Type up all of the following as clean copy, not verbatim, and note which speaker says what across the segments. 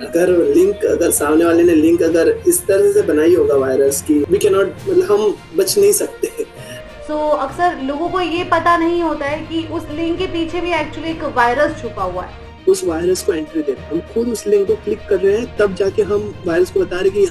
Speaker 1: अगर सामने वाले ने लिंक अगर इस तरह से बनाई होगा वायरस की, वी कैन नॉट, मतलब हम बच नहीं सकते।
Speaker 2: अक्सर लोगों को ये पता नहीं होता है कि उस लिंक के पीछे भी एक्चुअली एक वायरस छुपा हुआ है।
Speaker 1: उस वायरस को एंट्री दे रहे हैं, हम खुद उस लिंक को क्लिक कर रहे हैं, तब जाके हम वायरस को बता रहे कि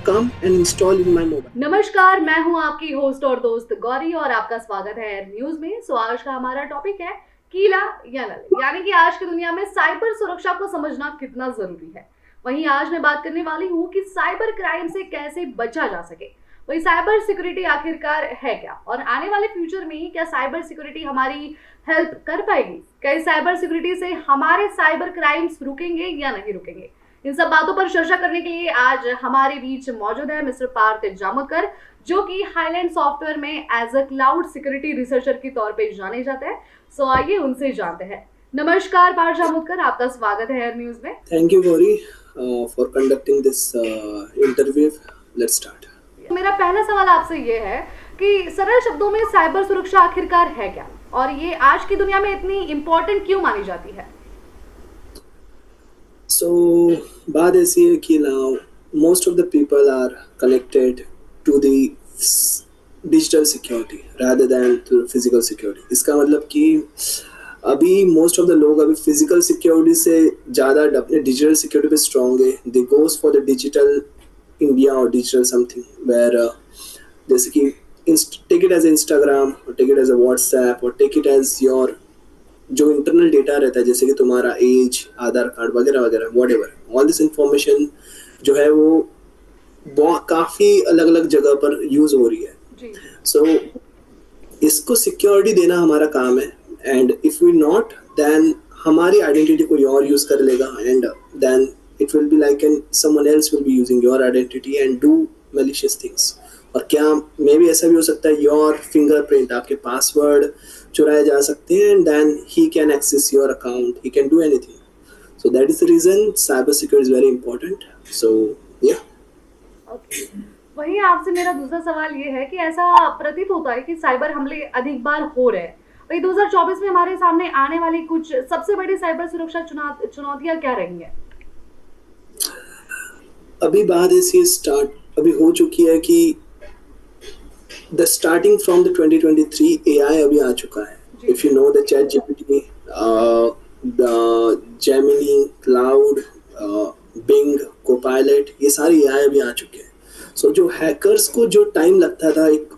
Speaker 1: come and install in my mobile.
Speaker 2: नमस्कार, मैं हूं आपकी होस्ट और दोस्त गौरी और आपका स्वागत है एयर न्यूज में। आज का हमारा टॉपिक है कीला या नल, यानी कि आज की दुनिया में साइबर सुरक्षा को समझना कितना जरूरी है। वहीं आज मैं बात करने वाली हूं कि साइबर क्राइम से कैसे बचा जा सके। वही साइबर सिक्योरिटी आखिरकार है क्या, और आने वाले फ्यूचर में क्या साइबर सिक्योरिटी हमारी हेल्प कर पाएगी? क्या इस साइबर सिक्योरिटी से हमारे साइबर क्राइम्स रुकेंगे या नहीं रुकेंगे? इन सब बातों पर चर्चा करने के लिए आज हमारे बीच मौजूद है मिस्टर पार्थ जामुकर, जो कि हाईलैंड सॉफ्टवेयर में as a cloud security researcher के तौर पे जाने जाते हैं। आइए उनसे जानते हैं। नमस्कार पार्थ जामुकर, आपका स्वागत है एयर न्यूज में।
Speaker 1: Thank you Gauri for conducting this interview. Let's start.
Speaker 2: मेरा पहला सवाल आपसे ये है कि सरल शब्दों में साइबर सुरक्षा आखिरकार है क्या, और ये आज की दुनिया में इतनी इम्पोर्टेंट क्यों मानी जाती है?
Speaker 1: So, बात ऐसी है कि now most of the people are connected to the digital security rather than to physical security. इसका मतलब कि अभी मोस्ट ऑफ द लोग अभी फिजिकल सिक्योरिटी से ज़्यादा अपने डिजिटल सिक्योरिटी पे स्ट्रॉन्ग है। They goes for the digital India और डिजिटल समथिंग वेयर, जैसे कि टेक इट एज इंस्टाग्राम और टेक इट एज व्हाट्सएप और टेक इट एज योर जो इंटरनल डेटा रहता है, जैसे कि तुम्हारा एज, आधार कार्ड वगैरह वगैरह, what ever, all this information जो है वो काफ़ी अलग अलग जगह पर यूज हो रही है। सो इसको सिक्योरिटी देना हमारा काम है, and if we not, then हमारी आइडेंटिटी कोई और यूज कर लेगा, and then it will be like an someone else will be using your identity and do malicious things. और क्या मे भी ऐसा भी हो सकता है, योर फिंगरप्रिंट, आपके पासवर्ड चुराए जा सकते हैं, and then he can access your account, he can do anything. So that is the reason cyber security is very important. So yeah.
Speaker 2: Okay. वही आपसे मेरा दूसरा सवाल ये है कि ऐसा प्रतीत होता है कि साइबर हमले अधिक बार हो रहे हैं। वही 2024 में हमारे सामने आने वाली कुछ सबसे बड़ी साइबर सुरक्षा चुनौतियां क्या रही हैं?
Speaker 1: अभी बात ऐसी स्टार्ट अभी हो चुकी है कि the starting from the 2023 AI अभी आ चुका है। If you know the chat GPT, the Gemini, Claude, Bing, Copilot, ये सारे AI अभी आ चुके हैं। सो जो हैकर्स को जो टाइम लगता था एक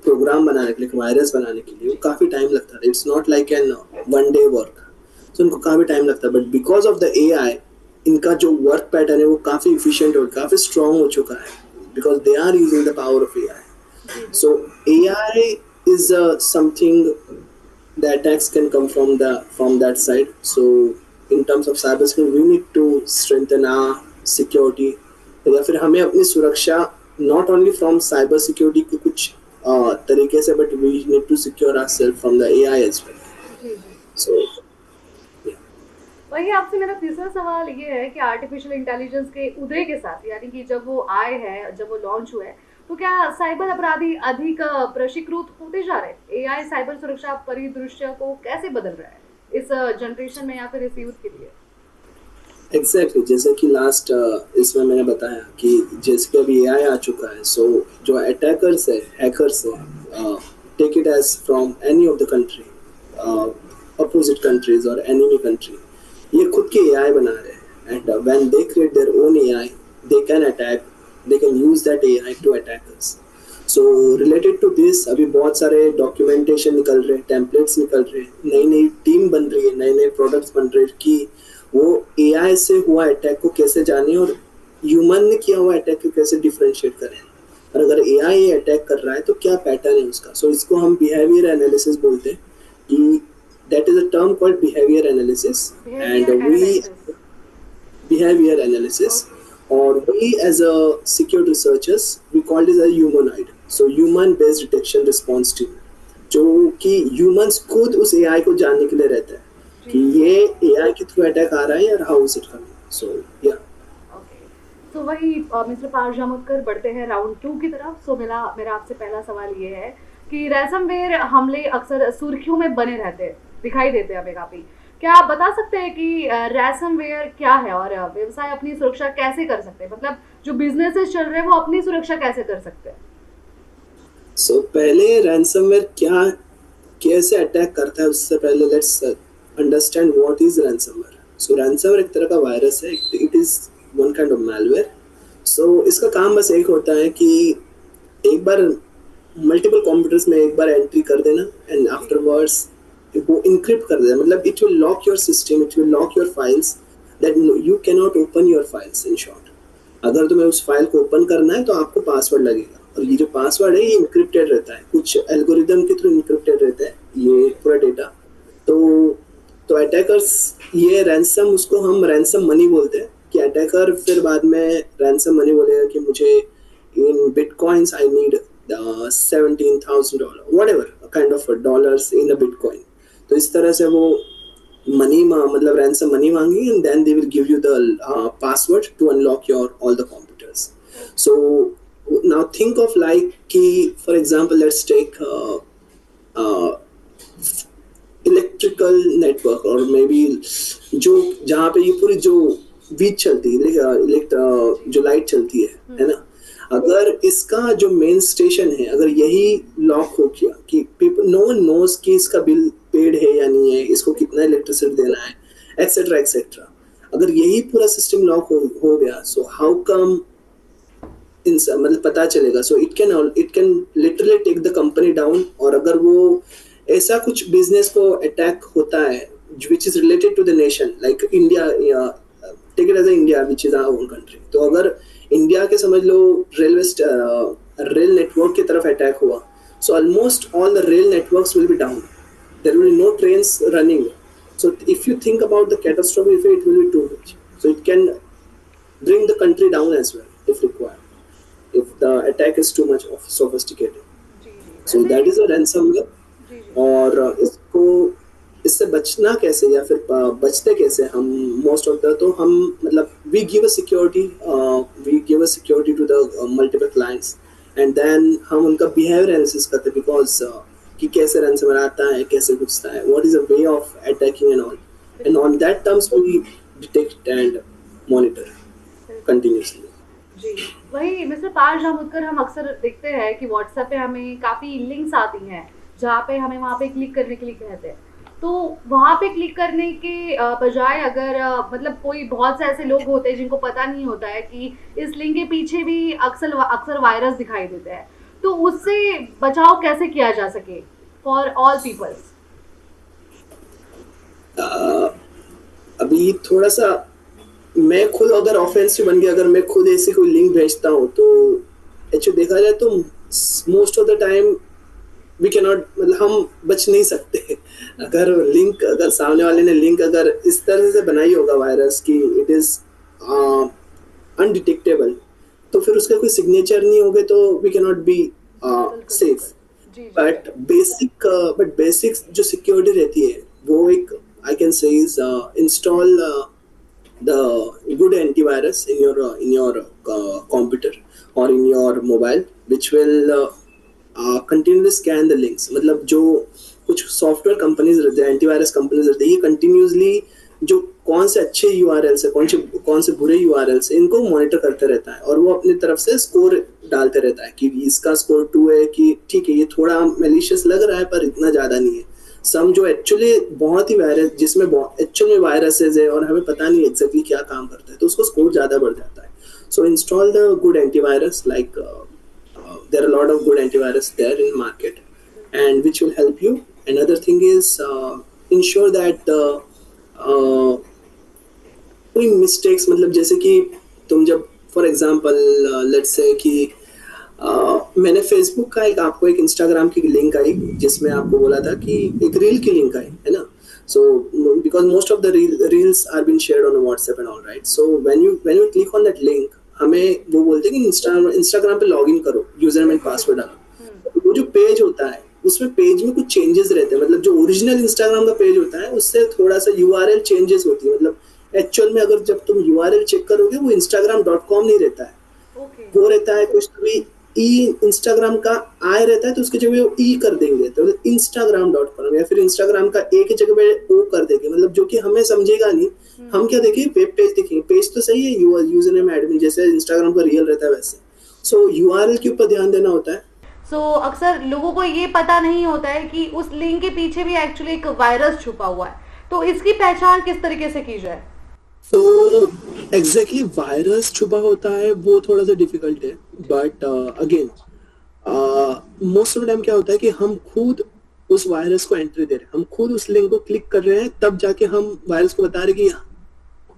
Speaker 1: प्रोग्राम बनाने के लिए, एक वायरस बनाने के लिए, वो काफ़ी टाइम लगता था। It's not like an one day work. So उनको काफ़ी टाइम लगता है, but because of the AI इनका जो वर्क पैटर्न है वो काफ़ी इफिशिएंट और काफ़ी स्ट्रॉन्ग हो चुका है, because they are using the power of AI. So AI is something, the attacks can come from that side. So in terms of cybersecurity, we need to strengthen our security. या फिर हमें अपनी सुरक्षा not only from cyber security के कुछ तरीके से, but we need to secure ourselves from the AI as well. So
Speaker 2: वही आपसे मेरा तीसरा सवाल ये है कि आर्टिफिशियल इंटेलिजेंस के उदय के साथ, यानी कि जब वो आए हैं, जब वो लॉन्च हुए, तो क्या साइबर अपराधी अधिक प्रशिक्षित होते जा रहे हैं? एआई साइबर सुरक्षा परिदृश्य को कैसे बदल रहा है इस जनरेशन में या फिर इस यूथ के लिए?
Speaker 1: एग्जैक्टली जैसे कि लास्ट इसमें मैंने बताया कि जैसे कि अभी AI आ चुका है। सो जो अटैकर्स है, हैकर्स है, take it as from any of the country, opposite countries और एनिमी कंट्री, ये खुद के AI बना रहे हैं, and when they create their own AI, they can attack, they can use that AI to attack us. So related to this अभी बहुत सारे डॉक्यूमेंटेशन निकल रहे हैं, टेम्पलेट्स निकल रहे हैं, नई नई टीम बन रही है, नए नए प्रोडक्ट्स बन रहे हैं कि वो AI से हुआ अटैक को कैसे जाने और ह्यूमन ने किया हुआ अटैक को कैसे डिफरेंशिएट करें, और अगर AI ये अटैक कर रहा है तो क्या पैटर्न है उसका। सो इसको हम बिहेवियर एनालिसिस बोलते हैं कि that is a term called behavior analysis. And we behavior analysis, or we as a security researchers, we call this a humanoid, so human based detection response team, जो कि humans खुद उस AI को जानने के लिए रहता है कि ये AI के थ्रू अटैक आ रहा है या how is it coming. So yeah.
Speaker 2: तो वही मिस्टर पार्थ जामुकर, बढ़ते हैं राउंड 2 की तरफ। मेरा आपसे पहला सवाल ये है कि रैंसमवेयर हमले अक्सर सुर्खियों में बने रहते हैं, दिखाई देते हैं हमें काफी। क्या आप बता सकते हैं कि रैnsomware क्या है और व्यवसाय अपनी सुरक्षा कैसे कर सकते हैं? मतलब जो बिजनेसेस चल रहे हैं वो अपनी सुरक्षा कैसे कर सकते हैं?
Speaker 1: पहले रैंसमवेयर क्या कैसे अटैक करता है उससे पहले let's understand what is ransomware. Ransomware एक तरह का वायरस है, it is one kind of malware। इसका काम बस एक होता है कि एक बार मल्टीपल कंप्यूटर्स में एक बार एंट्री कर देना एंड
Speaker 2: जी।
Speaker 1: आफ्टरवर्ड्स वो इनक्रिप्ट कर देना, मतलब it will lock your system, it will lock your files, that you can not open your files in short. अगर तुम्हें उस फाइल को ओपन करना है तो आपको पासवर्ड लगेगा, और ये जो पासवर्ड है ये इनक्रिप्टेड रहता है, कुछ एल्गोरिदम के थ्रू इनक्रिप्टेड रहता है ये पूरा डेटा। तो अटैकर्स ये रैंसम, उसको हम रैंसम मनी बोलते हैं कि अटैकर फिर बाद में रैंसम मनी बोलेगा कि मुझे इन bitcoins I need $17,000 whatever kind of dollars in a bitcoin. तो इस तरह से वो मनी मतलब ransom money मांगी, and then they will give you the password to unlock your all the computers. So now think of like कि for example let's take uh, electrical network और may be जो जहाँ पे ये पूरी जो वीज चलती है, जो लाइट चलती है ना, अगर इसका जो मेन स्टेशन है अगर यही लॉक हो गया कि पीपल नो वन नोज कि इसका बिल पेड है या नहीं है, इसको कितना इलेक्ट्रिसिटी देना है, एक्सेट्रा एक्सेट्रा, अगर यही पूरा सिस्टम लॉक हो गया, सो हाउ कम इन मतलब पता चलेगा। It can literally take the company down. और अगर वो ऐसा कुछ बिजनेस को अटैक होता है which is related to the nation like India, take it as India which is our own country, तो अगर इंडिया के समझ लो रेल नेटवर्क की तरफ अटैक हुआ, so almost all the rail networks will be down, there will be no trains running. So if you think about the catastrophe effect, it will be too much. So it can bring the country down as well if required, if the attack is too much of sophisticated.
Speaker 2: जी, जी।
Speaker 1: So
Speaker 2: वैसे
Speaker 1: that is a ransomware।
Speaker 2: जी, जी।
Speaker 1: और इसको इससे बचना कैसे या फिर बचते कैसे हम, मोस्ट ऑफ द तो हम मतलब we give a security to the multiple clients, and then हम उनका बिहेवियर एनालिसिस करते हैं बिकॉज कि कैसे रैंसमवेयर आता है, कैसे घुसता है, what is a way of attacking and all, and on that terms we detect and monitor
Speaker 2: बिल्कुल।
Speaker 1: कंटिन्यूअसली।
Speaker 2: जी, वही मिस्टर पार्थ जामुदकर, हम अक्सर देखते हैं कि व्हाट्सएप पे हमें काफ़ी लिंक्स आती हैं, जहाँ पे हमें वहाँ पे क्लिक करने के लिए कहते हैं। तो वहाँ पे क्लिक करने के बजाय अगर मतलब कोई बहुत से ऐसे लोग होते हैं जिनको पता नहीं होता है कि इस लिंक के पीछे भी अक्सर अक्सर वायरस दिखाई देते हैं। तो उससे बचाव कैसे किया जा सके फॉर ऑल पीपल्स?
Speaker 1: अभी थोड़ा सा मैं खुद अगर ऑफेंसिव बन गया, अगर मैं खुद ऐसे कोई लिंक भेजता हूँ तो एक्चुअली देखा जाए तो most of the time we can not, मतलब हम बच नहीं सकते। अगर सामने वाले ने लिंक अगर इस तरह से बनाई होगा वायरस की इट इज अनडिटेक्टेबल, तो फिर उसका कोई सिग्नेचर नहीं होगा तो वी कैन नॉट बी
Speaker 2: बिल्कुल,
Speaker 1: सेफ।
Speaker 2: बिल्कुल। जी, जी।
Speaker 1: बट बेसिक जो सिक्योरिटी रहती है वो एक I can say is install the good antivirus in your computer or in your mobile which will continuously scan the links। मतलब जो कुछ सॉफ्टवेयर कंपनीज रहते हैं, एंटीवायरस कंपनीज रहते हैं, ये कंटिन्यूसली जो कौन से अच्छे यूआरएल्स है, कौन से बुरे यूआरएल्स है, इनको मॉनिटर करते रहता है और वो अपनी तरफ से स्कोर डालते रहता है कि इसका स्कोर 2 है, कि ठीक है ये थोड़ा मेलिशियस लग रहा है पर इतना ज़्यादा नहीं है। सम जो एक्चुअली बहुत ही वायरस जिसमें एक्चुअल में वायरसेस है और हमें पता नहीं एग्जैक्टली क्या काम करता है, तो उसको स्कोर ज़्यादा बढ़ जाता है। So install the good antivirus, like there are a lot of good antivirus there in market and which will help you। Another thing is ensure that कोई मिस्टेक्स, मतलब जैसे कि तुम जब फॉर एग्जांपल लेट्स से कि मैंने Facebook का आपको एक इंस्टाग्राम की लिंक आई जिसमें आपको बोला था कि एक रील की लिंक आई है ना। So because most of the reels are been shared on WhatsApp and all right. So when you click on that link, हमें वो बोलते हैं कि इंस्टाग्राम पे लॉग इन करो, यूजर नेम पासवर्ड डालो। वो जो पेज होता है उसमें पेज में कुछ चेंजेस रहते हैं, मतलब जो ओरिजिनल इंस्टाग्राम का पेज होता है उससे थोड़ा सा यूआरएल चेंजेस होती है। मतलब एक्चुअल में अगर जब तुम यूआरएल चेक करोगे वो instagram.com नहीं रहता है,
Speaker 2: ओके।
Speaker 1: वो रहता है कुछ भी ई इंस्टाग्राम का आय रहता है तो उसकी जगह वो ई कर देंगे, तो instagram.com, या फिर इंस्टाग्राम का ए की जगह पे ओ कर देंगे, मतलब जो कि हमें समझेगा नहीं। हम क्या देखेंगे, वेब पेज देखेंगे, पेज तो सही है, यूजर नेम एडमिन जैसे इंस्टाग्राम का रियल रहता है वैसे। सो यूआरएल के ऊपर ध्यान देना होता है।
Speaker 2: सो अक्सर लोगों को ये पता नहीं होता है कि उस लिंक के पीछे भी एक्चुअली एक वायरस छुपा हुआ है, तो इसकी पहचान किस तरीके से की जाए?
Speaker 1: तो एग्जैक्टली वायरस छुपा होता है वो थोड़ा सा डिफिकल्ट है, but again most of time क्या होता है कि हम खुद उस वायरस को एंट्री दे रहे हैं, हम खुद उस लिंक को क्लिक कर रहे हैं, तब जाके हम वायरस को बता रहे हैं कि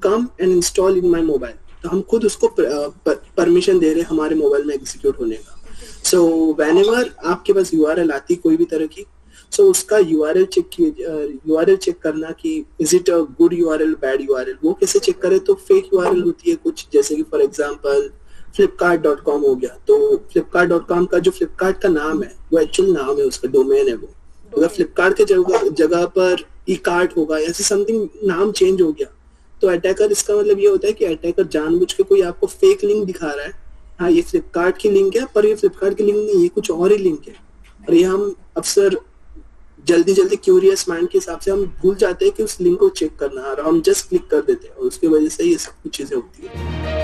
Speaker 1: come and install in my mobile, तो हम खुद उसको परमिशन दे रहे हैं हमारे मोबाइल में एग्जीक्यूट होने का। सो व्हेनेवर आपके पास यूआरएल आती कोई भी तरह की, सो उसका यूआरएल चेक करना कि is it a good URL bad URL, वो कैसे चेक करे, तो फेक यूआरएल होती है कुछ, जैसे कि फॉर एग्जांपल flipkart.com हो गया, तो flipkart.com का जो फ्लिपकार्ट का नाम है वो एक्चुअल नाम है, उसका डोमेन है वो, अगर फ्लिपकार्ट के जगह पर ई कार्ट होगा या समथिंग नाम चेंज हो गया, तो अटैकर, इसका मतलब ये होता है कि अटैकर जानबूझ के कोई आपको फेक लिंक दिखा रहा है, हाँ ये फ्लिपकार्ट की लिंक है पर ये फ्लिपकार्ट की लिंक नहीं, ये कुछ और ही लिंक है, और ये हम अक्सर जल्दी जल्दी क्यूरियस माइंड के हिसाब से हम भूल जाते हैं कि उस लिंक को चेक करना, और हम जस्ट क्लिक कर देते हैं, और उसकी वजह से ये सब कुछ चीजें होती है।